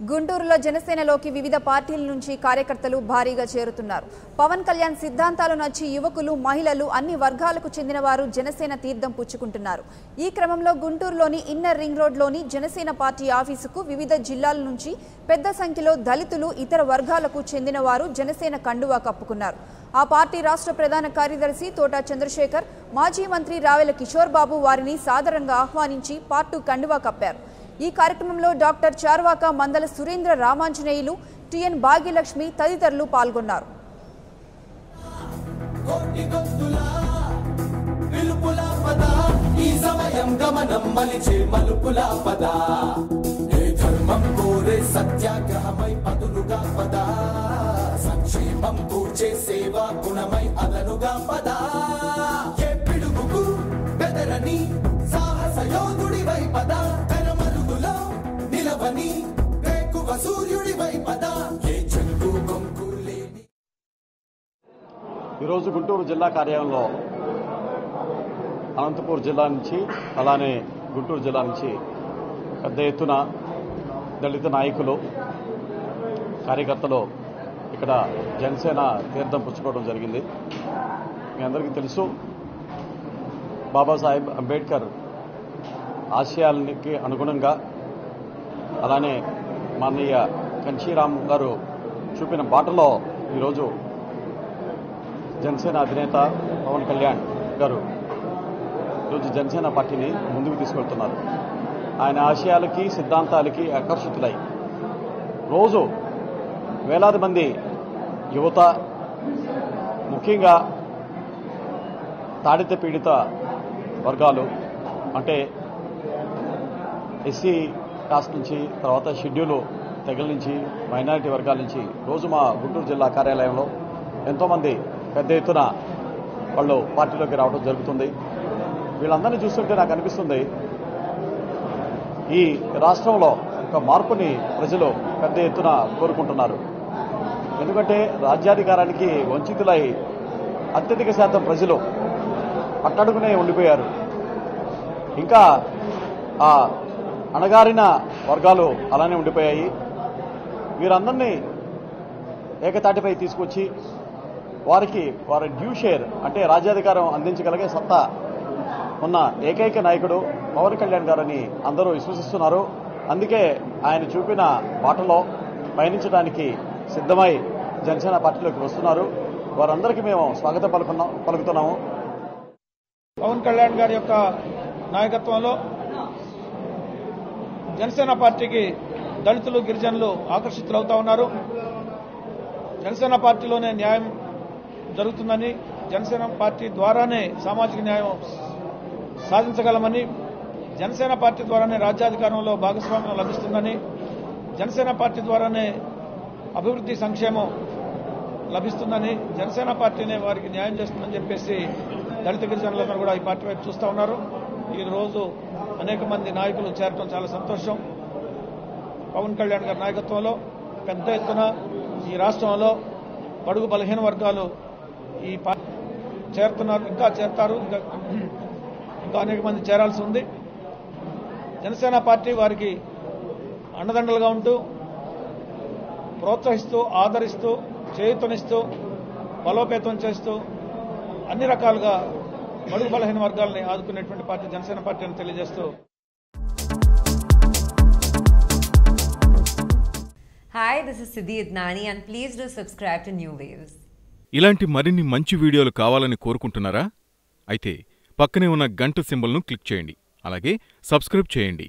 గుంటూరులో జనసేనలోకి వివిధ పార్టీల నుంచి కార్యకర్తలు భారీగా చేరుతున్నారు. పవన్ కళ్యాణ్ సిద్ధాంతాలు నచ్చి యువకులు, మహిళలు అన్ని వర్గాలకు చెందిన వారు జనసేన తీర్థం పుచ్చుకుంటున్నారు. ఈ క్రమంలో గుంటూరులోని ఇన్నర్ రింగ్ రోడ్లోని జనసేన పార్టీ ఆఫీసుకు వివిధ జిల్లాల నుంచి పెద్ద సంఖ్యలో దళితులు, ఇతర వర్గాలకు చెందిన వారు జనసేన కండువా కప్పుకున్నారు. ఆ పార్టీ రాష్ట్ర ప్రధాన కార్యదర్శి తోటా చంద్రశేఖర్, మాజీ మంత్రి రావెల కిషోర్ బాబు వారిని సాదరంగా ఆహ్వానించి పార్టీ కండువా కప్పారు. ఈ కార్యక్రమంలో డాక్టర్ చార్వాక, మందల సురేంద్ర, రామాంజనేయులు, టిఎన్ భాగ్యలక్ష్మి తదితరులు పాల్గొన్నారు. ఈరోజు గుంటూరు జిల్లా కార్యాలయంలో అనంతపూర్ జిల్లా నుంచి అలానే గుంటూరు జిల్లా నుంచి పెద్ద ఎత్తున దళిత నాయకులు, కార్యకర్తలు ఇక్కడ జనసేన తీర్థం పుచ్చుకోవడం జరిగింది. మీ అందరికీ తెలుసు, బాబాసాహెబ్ అంబేద్కర్ ఆశయాలకి అనుగుణంగా అలానే మాననీయ కంచీరామ్ గారు చూపిన బాటలో ఈరోజు జనసేన అధినేత పవన్ కళ్యాణ్ గారు ఈరోజు జనసేన పార్టీని ముందుకు తీసుకెళ్తున్నారు. ఆయన ఆశయాలకి, సిద్ధాంతాలకి ఆకర్షితులై రోజు వేలాది మంది యువత, ముఖ్యంగా తాడిత పీడిత వర్గాలు అంటే ఎస్సీ కాస్ట్ నుంచి, తర్వాత షెడ్యూల్ తెగల నుంచి, మైనారిటీ వర్గాల నుంచి రోజు మా గుంటూరు జిల్లా కార్యాలయంలో ఎంతోమంది పెద్ద ఎత్తున వాళ్ళు పార్టీలోకి రావడం జరుగుతుంది. వీళ్ళందరినీ చూస్తుంటే నాకు అనిపిస్తుంది, ఈ రాష్ట్రంలో ఒక మార్పుని ప్రజలు పెద్ద ఎత్తున కోరుకుంటున్నారు. ఎందుకంటే రాజ్యాధికారానికి వంచితులై అత్యధిక శాతం ప్రజలు అట్టడుగునే ఉండిపోయారు. ఇంకా ఆ అణగారిన వర్గాలు అలానే ఉండిపోయాయి. వీరందరినీ ఏకతాటిపై తీసుకొచ్చి వారి డ్యూ షేర్ అంటే రాజ్యాధికారం అందించగలిగే సత్తా ఉన్న ఏకైక నాయకుడు పవన్ కళ్యాణ్ గారని అందరూ విశ్వసిస్తున్నారు. అందుకే ఆయన చూపిన బాటలో పయనించడానికి సిద్ధమై జనసేన పార్టీలోకి వస్తున్నారు. వారందరికీ మేము స్వాగతం పలుకుతున్నాము. పవన్ కళ్యాణ్ గారి యొక్క నాయకత్వంలో జనసేన పార్టీకి దళితులు, గిరిజనులు ఆకర్షితులవుతా ఉన్నారు. జనసేన పార్టీలోనే న్యాయం జరుగుతుందని, జనసేన పార్టీ ద్వారానే సామాజిక న్యాయం సాధించగలమని, జనసేన పార్టీ ద్వారానే రాజ్యాధికారంలో భాగస్వామ్యం లభిస్తుందని, జనసేన పార్టీ ద్వారానే అభివృద్ధి, సంక్షేమం లభిస్తుందని, జనసేన పార్టీనే వారికి న్యాయం చేస్తుందని చెప్పేసి దళిత గిరిజనులందరూ కూడా ఈ పార్టీ వైపు చూస్తూ ఉన్నారు. ఈ రోజు అనేక మంది నాయకులు చేరడం చాలా సంతోషం. పవన్ కళ్యాణ్ గారి నాయకత్వంలో పెద్ద ఎత్తున ఈ రాష్ట్రంలో బడుగు బలహీన వర్గాలు ఈ పార్టీ చేరుతున్నారు, ఇంకా చేరతారు, ఇంకా అనేక మంది చేరాల్సి ఉంది. జనసేన పార్టీ వారికి అండదండలుగా ఉంటూ, ప్రోత్సహిస్తూ, ఆదరిస్తూ, చేయూతనిస్తూ, బలోపేతం చేస్తూ అన్ని రకాలుగా బడుగు బలహీన వర్గాలని ఆదుకునేటువంటి పార్టీ జనసేన పార్టీ అని తెలియజేస్తూ. Hi, this is Siddhi Idnani and please do subscribe to New Waves. ఇలాంటి మరిన్ని మంచి వీడియోలు కావాలని కోరుకుంటున్నారా? అయితే పక్కనే ఉన్న గంట సింబల్ను క్లిక్ చేయండి. అలాగే సబ్స్క్రైబ్ చేయండి.